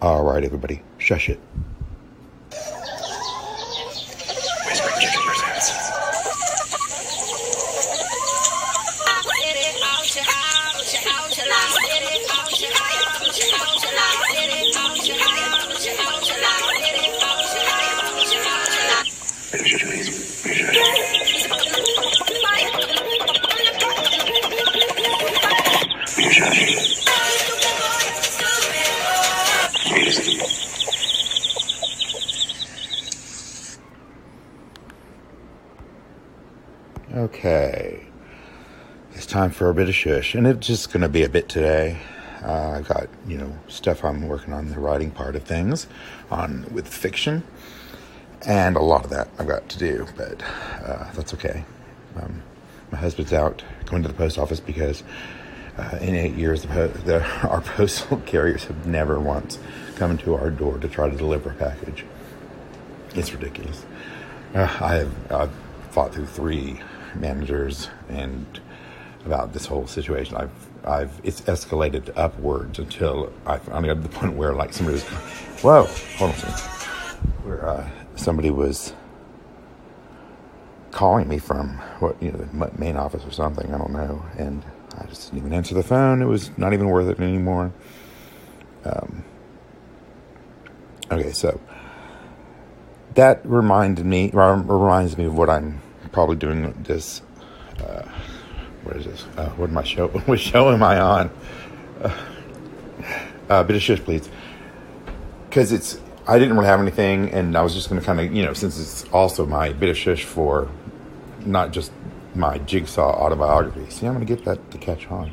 All right, everybody, shush it. Whispering Chicken presents. Okay, it's time for a bit of shush, and it's just going to be a bit today. I've got, stuff I'm working on, the writing part of things, with fiction, and a lot of that I've got to do, but that's okay. My husband's out going to the post office because in 8 years, our postal carriers have never once come to our door to try to deliver a package. It's ridiculous. I've fought through 3 managers and about this whole situation. It's escalated upwards until I finally got to the point where somebody was, whoa, hold on a second, where somebody was calling me from the main office or something, I don't know, and I just didn't even answer the phone. It was not even worth it anymore. Okay, so that reminds me of what I'm probably doing this. What is this? What show am I on? Bit of shush, please. Because I didn't really have anything, and I was just going to kind of, since it's also my bit of shush for not just my Jigsaw autobiography. See, I'm going to get that to catch on.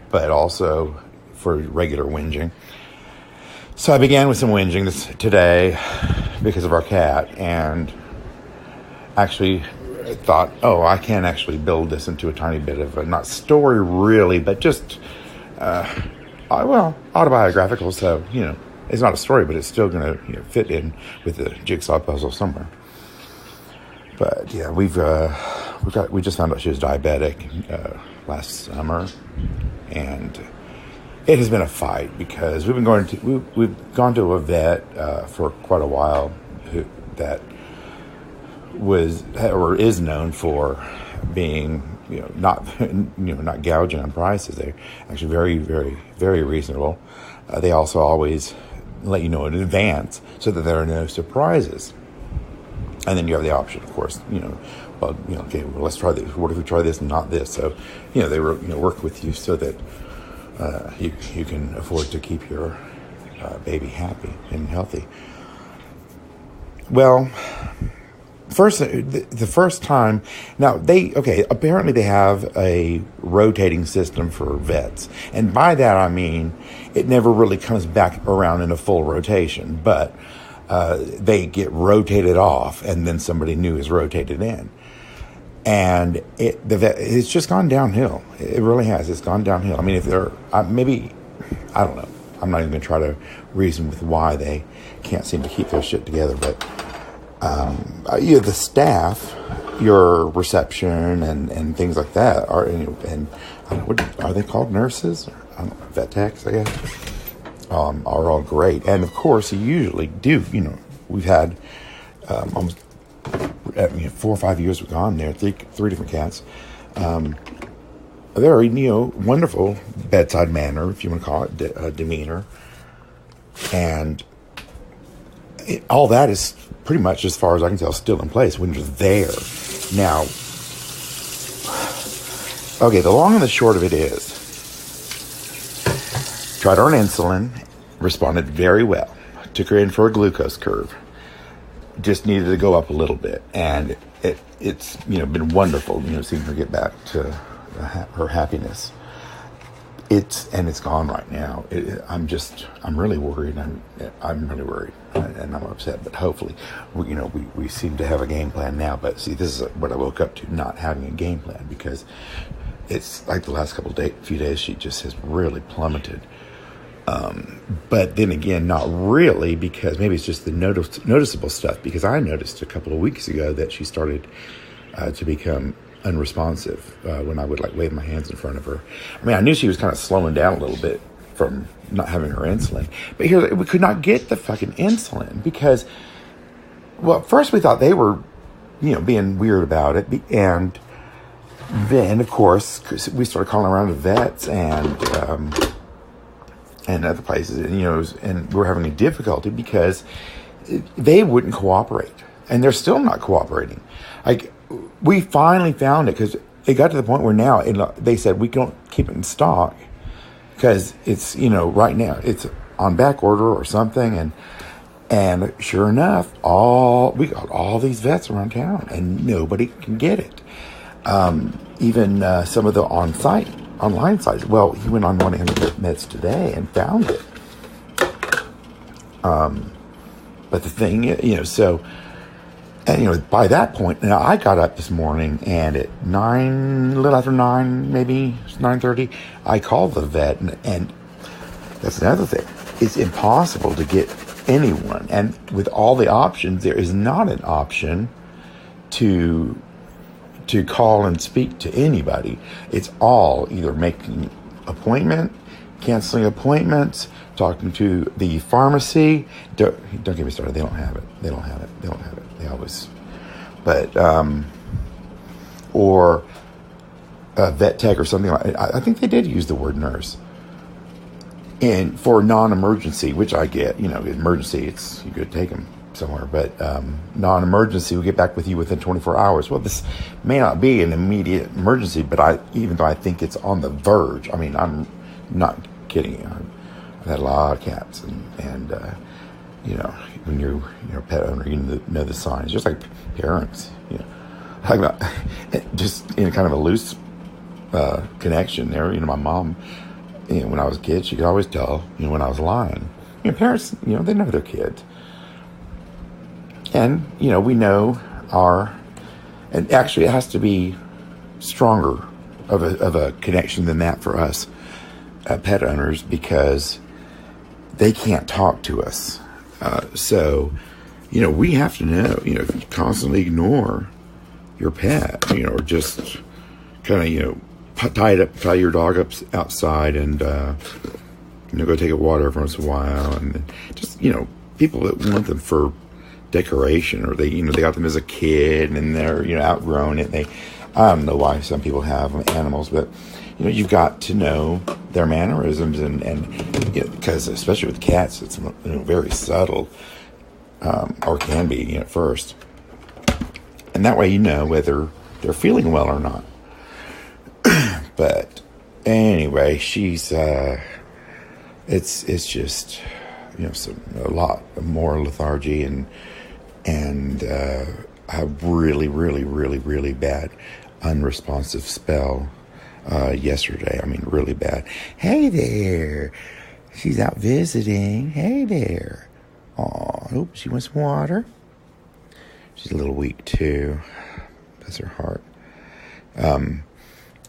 But also for regular whinging. So I began with some whinging today because of our cat, and actually thought, I can actually build this into a tiny bit of not story really, but just, autobiographical. So, it's not a story, but it's still going to fit in with the jigsaw puzzle somewhere. But yeah, we just found out she was diabetic last summer, and it has been a fight because we've gone to a vet for quite a while that was or is known for being not gouging on prices. They're actually very, very, very reasonable. They also always let you know in advance so that there are no surprises. And then you have the option, of course, let's try this. What if we try this and not this? So, they work with you so that you can afford to keep your baby happy and healthy. Well, the first time, now apparently they have a rotating system for vets. And by that I mean, it never really comes back around in a full rotation, but they get rotated off and then somebody new is rotated in. And it's just gone downhill. It really has. It's gone downhill. I mean, if they're, I don't know. I'm not even going to try to reason with why they can't seem to keep their shit together, but the staff, your reception and things like that are, and what are they called, nurses? Vet techs, I guess, are all great. And of course, you usually do, we've had almost 4 or 5 years we've gone there, three different cats. Very, wonderful bedside manner, if you want to call it, demeanor. And all that is pretty much, as far as I can tell, still in place when you're there. Now, the long and the short of it is, tried her on insulin, responded very well. Took her in for a glucose curve. Just needed to go up a little bit, and it's been wonderful, seeing her get back to her happiness. It's gone right now. I'm really worried. I'm really worried, and I'm upset. But hopefully, we seem to have a game plan now. But see, this is what I woke up to: not having a game plan, because it's like the last few days she just has really plummeted. But then again, not really, because maybe it's just the noticeable stuff. Because I noticed a couple of weeks ago that she started to become unresponsive when I would wave my hands in front of her. I mean, I knew she was kind of slowing down a little bit from not having her insulin. But here, we could not get the fucking insulin because, well, first we thought they were, being weird about it. And then, of course, we started calling around to vets and other places, and we're having a difficulty because they wouldn't cooperate. And they're still not cooperating. Like, we finally found it because it got to the point where now they said we don't keep it in stock because it's, right now it's on back order or something. And sure enough, we got all these vets around town and nobody can get it. Even some of the online sites. Well, he went on 1-800-meds today and found it. But the thing, and by that point, now I got up this morning and at 9, a little after 9, maybe 9:30, I called the vet, and that's another thing. It's impossible to get anyone, and with all the options, there is not an option to call and speak to anybody. It's all either making appointment, canceling appointments, talking to the pharmacy. Don't get me started. They don't have it. They always, but, or a vet tech or something like that. I think they did use the word nurse. And for non-emergency, which I get, emergency, you could take them somewhere, but non-emergency, we'll get back with you within 24 hours. Well, this may not be an immediate emergency, but even though I think it's on the verge, I mean, I'm not kidding you. I've had a lot of cats, and when you're a pet owner, you know the signs, just like parents, just in kind of a loose connection there. My mom, when I was a kid, she could always tell, when I was lying. Parents, they know their kids. And, we know and actually it has to be stronger of a connection than that for us pet owners, because they can't talk to us. So, we have to know, if you constantly ignore your pet, or just kind of, tie your dog up outside and, go take a water every once in a while. And just, people that want them for decoration, or they got them as a kid and they're, outgrown it. I don't know why some people have animals, but, you've got to know their mannerisms and because especially with cats, it's very subtle, or can be at first, and that way whether they're feeling well or not. But anyway, she's it's just a lot more lethargy and a really, really, really, really bad unresponsive spell yesterday. I mean, really bad. Hey there. She's out visiting. Hey there. Oh, she wants some water. She's a little weak too. Bless her heart. I'm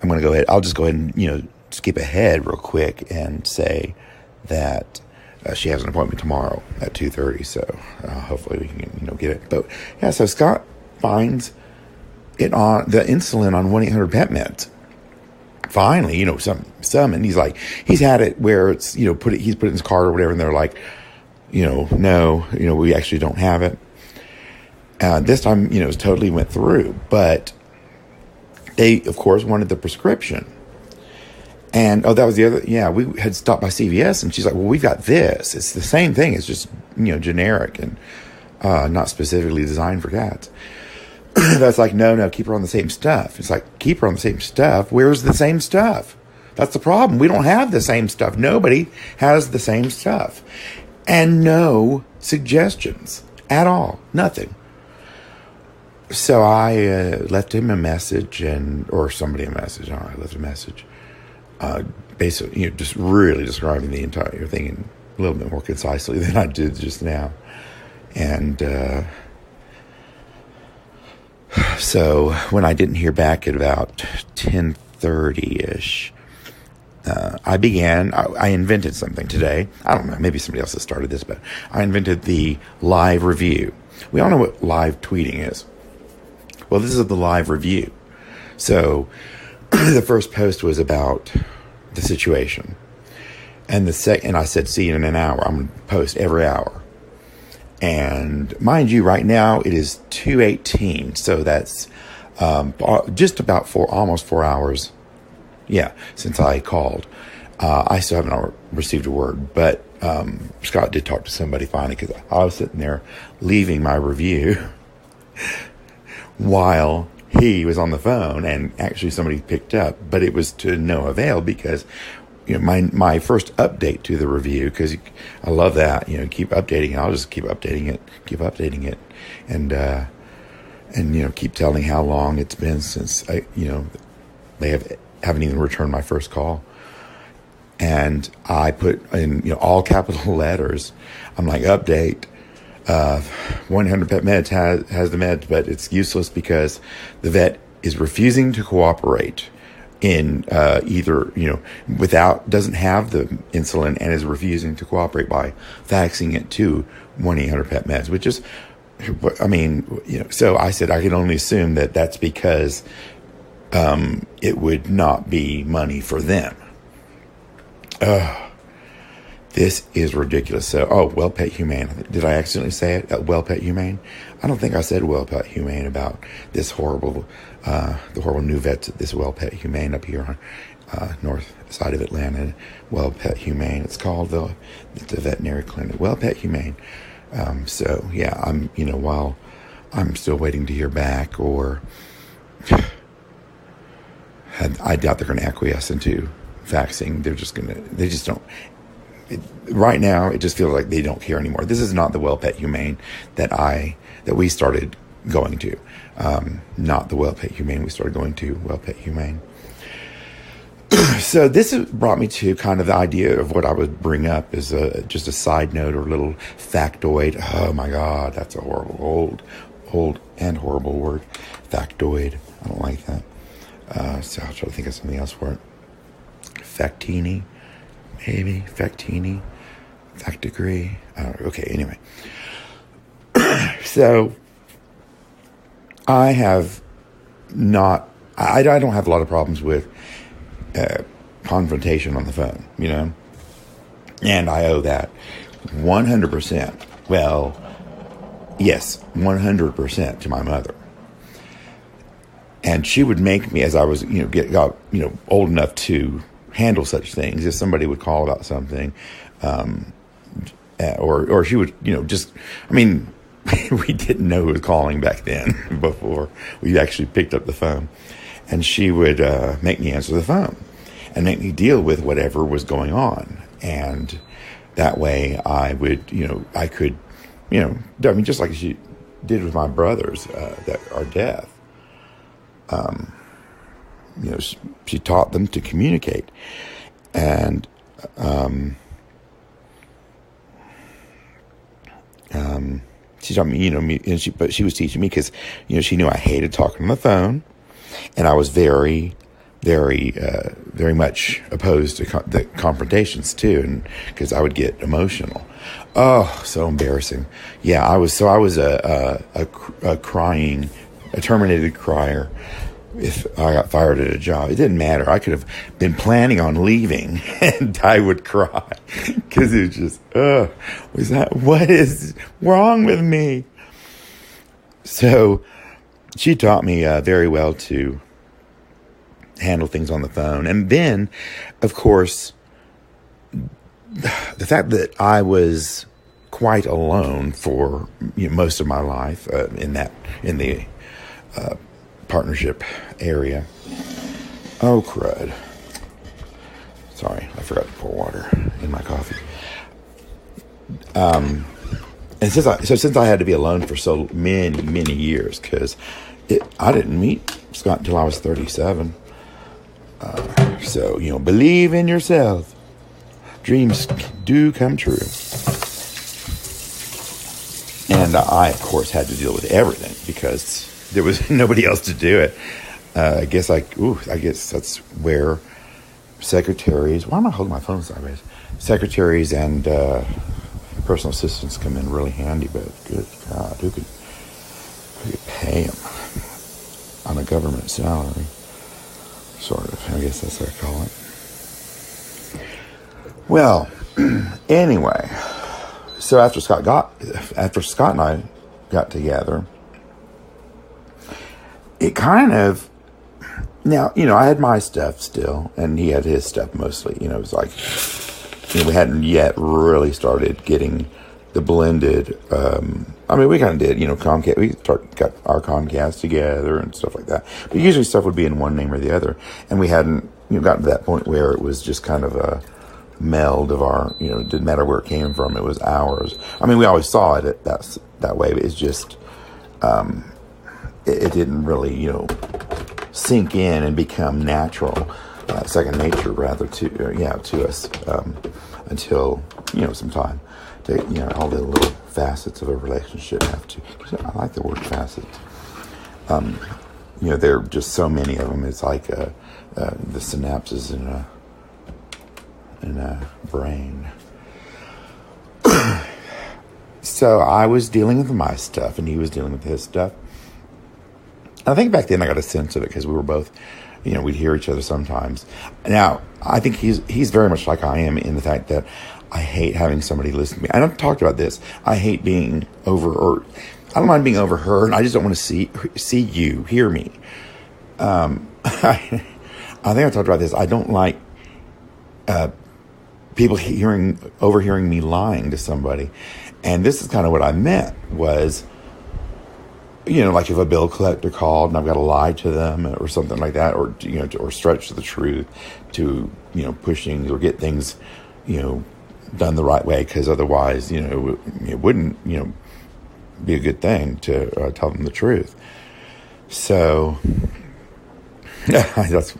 going to go ahead. I'll just go ahead and, skip ahead real quick and say that she has an appointment tomorrow at 2:30. So hopefully we can, get it. But yeah, so Scott finds it on the insulin on 1-800-PET-MEDS. Finally, some, and he's had it where it's, he's put it in his cart or whatever, and they're like, no, we actually don't have it. This time, it totally went through, but they, of course, wanted the prescription. And, that was the other, we had stopped by CVS, and she's like, well, we've got this. It's the same thing. It's just, generic and not specifically designed for cats. That's like, no, keep her on the same stuff. It's like, keep her on the same stuff. Where's the same stuff? That's the problem. We don't have the same stuff. Nobody has the same stuff. And no suggestions at all. Nothing. So I left him a message, or somebody a message. I left a message. Basically, just really describing the entire thing in a little bit more concisely than I did just now. And so when I didn't hear back at about 10:30-ish, I invented something today. I don't know, maybe somebody else has started this, but I invented the live review. We all know what live tweeting is. Well, this is the live review. So the first post was about the situation. And I said, see you in an hour. I'm going to post every hour. And mind you, right now it is 2:18. So that's just about almost 4 hours. Yeah, since I called. I still haven't received a word, but Scott did talk to somebody finally, because I was sitting there leaving my review while he was on the phone, and actually somebody picked up, but it was to no avail, because my first update to the review, because I love that, keep updating it. I'll just keep updating it, and keep telling how long it's been since they haven't even returned my first call. And I put in all capital letters. I'm like, update. 100 Pet Meds has the meds, but it's useless because the vet is refusing to cooperate in doesn't have the insulin, and is refusing to cooperate by faxing it to 1-800 Pet Meds, which is, so I said I can only assume that that's because it would not be money for them. This is ridiculous. So, Well Pet Humane. Did I accidentally say it? Well Pet Humane? I don't think I said Well Pet Humane about this horrible, the horrible new vets at this Well Pet Humane up here on north side of Atlanta. Well Pet Humane. It's called the veterinary clinic. Well Pet Humane. So yeah, while I'm still waiting to hear back, or I doubt they're going to acquiesce into faxing. They just don't. Right now, it just feels like they don't care anymore. This is not the Well Pet Humane that we started going to. Not the Well Pet Humane we started going to. Well Pet Humane. So this brought me to kind of the idea of what I would bring up as just a side note or a little factoid. Oh my God, that's a horrible, old and horrible word. Factoid. I don't like that. So I'll try to think of something else for it. Factini, maybe. Factini. Fact degree. Okay, anyway. So I don't have a lot of problems with confrontation on the phone, and I owe that 100%. Well, yes, 100% to my mother. And she would make me, as I was, got old enough to handle such things. If somebody would call about something, or she would, we didn't know who was calling back then before we actually picked up the phone. And she would make me answer the phone and make me deal with whatever was going on. And that way I would, I could, just like she did with my brothers that are deaf. She taught them to communicate. And she taught me, but she was teaching me because, she knew I hated talking on the phone. And I was very, very, very much opposed to the confrontations too, and because I would get emotional. Oh, so embarrassing. Yeah, I was a terminated crier. If I got fired at a job, it didn't matter. I could have been planning on leaving, and I would cry because it was just, what is wrong with me? So she taught me very well to handle things on the phone. And then, of course, the fact that I was quite alone for most of my life in the partnership area. Oh, crud. Sorry, I forgot to pour water in my coffee. And since I had to be alone for so many, many years, because I didn't meet Scott until I was 37. So, believe in yourself. Dreams do come true. And I, of course, had to deal with everything because there was nobody else to do it. I guess that's where secretaries, why am I holding my phone sideways? Secretaries and personal assistants come in really handy, but good God, who could pay them on a government salary? Sort of. I guess that's what I call Well, anyway, so after Scott and I got together, it kind of, now, I had my stuff still, and he had his stuff mostly. It was like, we hadn't yet really started getting the blended, we kind of did, Comcast, got our Comcast together and stuff like that. But usually stuff would be in one name or the other. And we hadn't, gotten to that point where it was just kind of a meld of our, it didn't matter where it came from, it was ours. We always saw it that way, but it's just, it didn't really, sink in and become natural, second nature rather to us, until, some time. All the little facets of a relationship have to, I like the word facets. There are just so many of them. It's like, the synapses in a brain. So I was dealing with my stuff and he was dealing with his stuff. I think back then I got a sense of it because we were both, we'd hear each other sometimes. Now, I think he's very much like I am in the fact that I hate having somebody listen to me. I've talked about this. I hate being I don't mind being overheard. I just don't want to see you, hear me. I think I talked about this. I don't like people overhearing me lying to somebody. And this is kind of what I meant was, like if a bill collector called and I've got to lie to them or something like that, or, or stretch the truth to, push things or get things, done the right way. Because otherwise, it wouldn't, be a good thing to tell them the truth. So that's,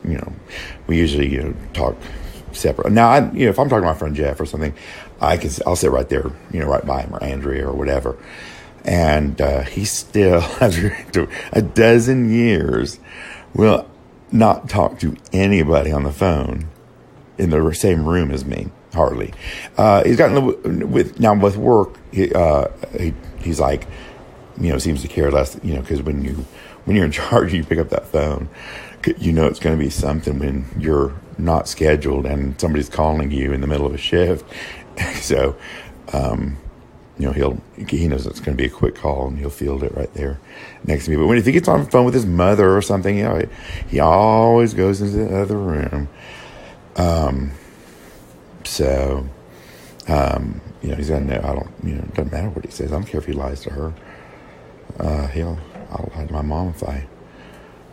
we usually, talk separate. Now, if I'm talking to my friend Jeff or something, I'll sit right there, right by him, or Andrea or whatever. And he still, after a dozen years, will not talk to anybody on the phone in the same room as me, hardly. He's gotten with work. He's like, seems to care less, because when you're in charge, you pick up that phone. It's going to be something when you're not scheduled and somebody's calling you in the middle of a shift. So, he knows it's going to be a quick call and he'll field it right there next to me. But if he gets on the phone with his mother or something, he always goes into the other room. He's going to know, it doesn't matter what he says. I don't care if he lies to her. I'll lie to my mom if I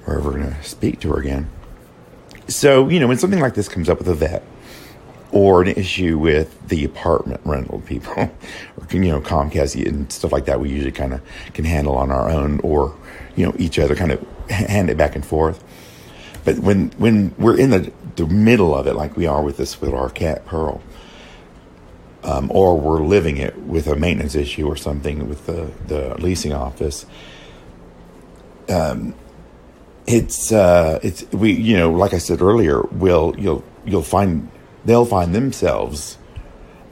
were ever going to speak to her again. So, when something like this comes up with a vet, or an issue with the apartment rental people, or, Comcast and stuff like that, we usually kind of can handle on our own, or, each other kind of hand it back and forth. But when we're in the middle of it, like we are with our cat Pearl, or we're living it with a maintenance issue or something with the leasing office, like I said earlier, they'll find themselves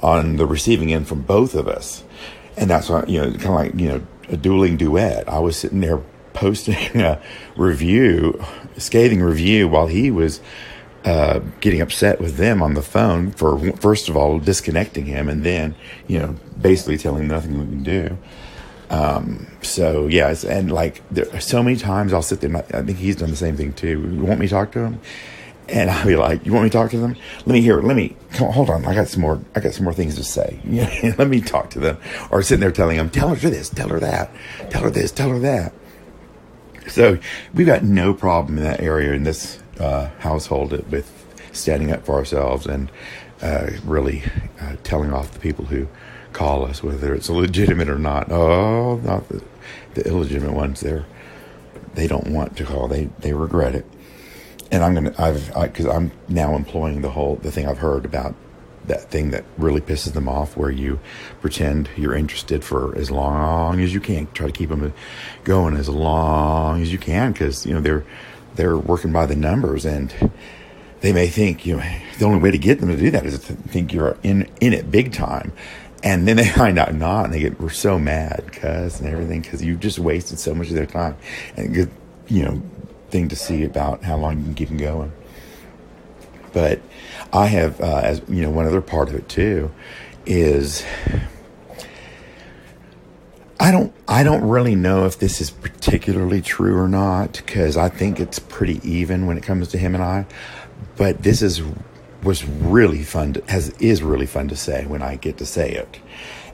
on the receiving end from both of us. And that's why, kind of like, a dueling duet. I was sitting there posting a scathing review while he was getting upset with them on the phone for, first of all, disconnecting him, and then, basically telling him nothing we can do. So yes, and like there are so many times I'll sit there and I think he's done the same thing too. You want me to talk to him? And I'll be like, you want me to talk to them? Hold on. I got some more things to say. Let me talk to them. Or sitting there telling them, tell her this, tell her that, tell her this, tell her that. So we've got no problem in that area in this household with standing up for ourselves and really telling off the people who call us, whether it's legitimate or not. Oh, not the illegitimate ones. They don't want to call. They regret it. And because I'm now employing the thing I've heard about, that thing that really pisses them off, where you pretend you're interested for as long as you can, try to keep them going as long as you can, because they're working by the numbers, and they may think the only way to get them to do that is to think you're in it big time, and then they find out not, and we're so mad, and everything, because you just wasted so much of their time, and good thing to see about how long you can keep them going. But I have, as you know, one other part of it too is I don't really know if this is particularly true or not, because I think it's pretty even when it comes to him and I. But this was really fun is really fun to say when I get to say it,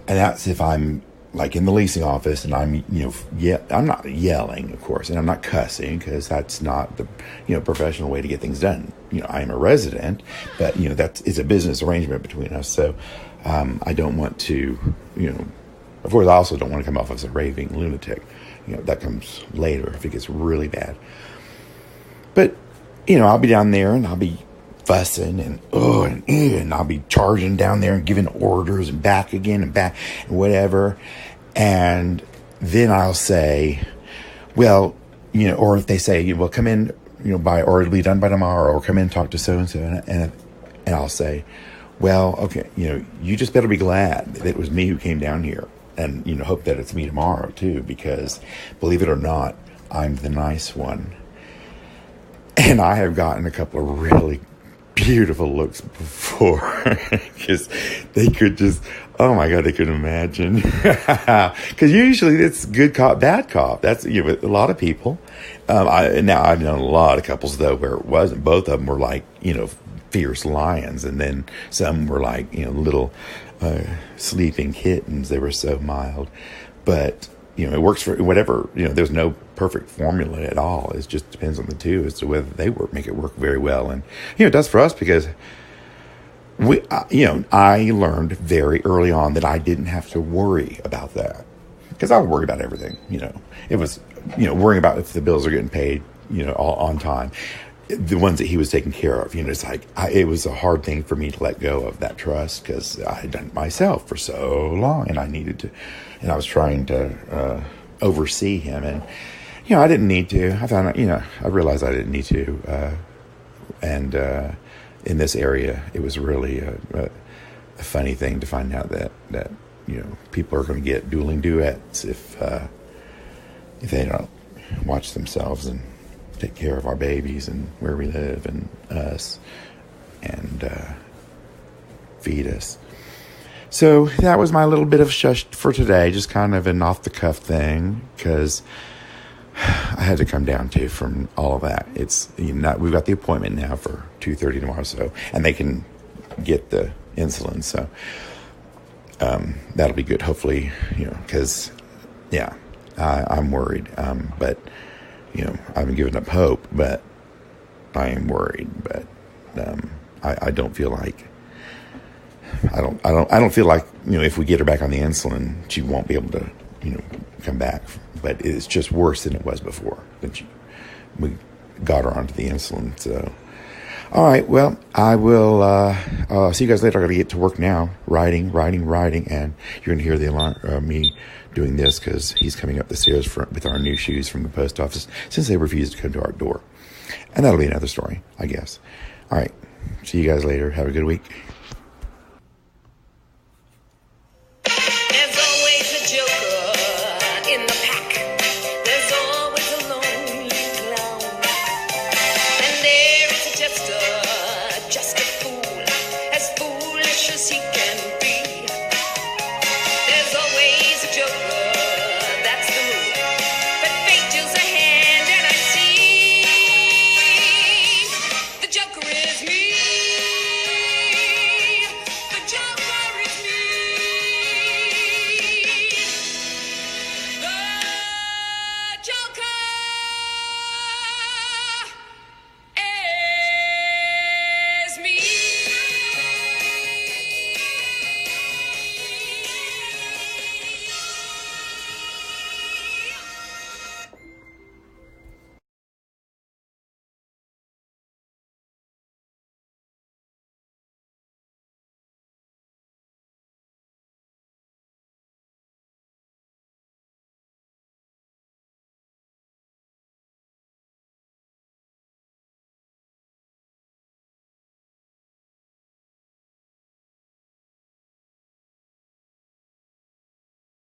and that's if I'm like in the leasing office and I'm I'm not yelling, of course, and I'm not cussing, because that's not the professional way to get things done. I am a resident, but it's a business arrangement between us, so I don't want to of course, I also don't want to come off as a raving lunatic. That comes later if it gets really bad. But, I'll be down there and I'll be fussing and I'll be charging down there and giving orders and back again and back and whatever. And then I'll say, well, or if they say, well, come in, or it'll be done by tomorrow, or come in and talk to so-and-so. And I'll say, well, okay, you just better be glad that it was me who came down here. And, hope that it's me tomorrow, too, because, believe it or not, I'm the nice one. And I have gotten a couple of really beautiful looks before, because they could just, oh my God, they could imagine. Because usually it's good cop, bad cop. That's, a lot of people. Now, I've known a lot of couples, though, where it wasn't. Both of them were like, fierce lions. And then some were like, little sleeping kittens. They were so mild. But, it works for whatever, there's no perfect formula at all. It just depends on the two as to whether they make it work very well. And, it does for us, because I learned very early on that I didn't have to worry about that, because I would worry about everything. It was, worrying about if the bills are getting paid, all on time. The ones that he was taking care of, it's like, it was a hard thing for me to let go of that trust, because I had done it myself for so long, and I needed to, and I was trying to oversee him, and I didn't need to. I found, I realized I didn't need to, and in this area, it was really a funny thing to find out that people are going to get dueling duets if they don't watch themselves and take care of our babies and where we live and us, and feed us. So that was my little bit of shush for today, just kind of an off-the-cuff thing, because I had to come down to from all of that. It's we've got the appointment now for 2:30 tomorrow, so, and they can get the insulin, so that'll be good. Hopefully, because I'm worried, but I haven't given up hope, but I am worried. But I don't feel like I don't feel like if we get her back on the insulin, she won't be able to come back. But it's just worse than it was before. We got her onto the insulin. So, all right. Well, I will see you guys later. I got to get to work now. Writing, and you're gonna hear the alarm, me doing this, because he's coming up the stairs with our new shoes from the post office, since they refused to come to our door. And that'll be another story, I guess. All right. See you guys later. Have a good week. It's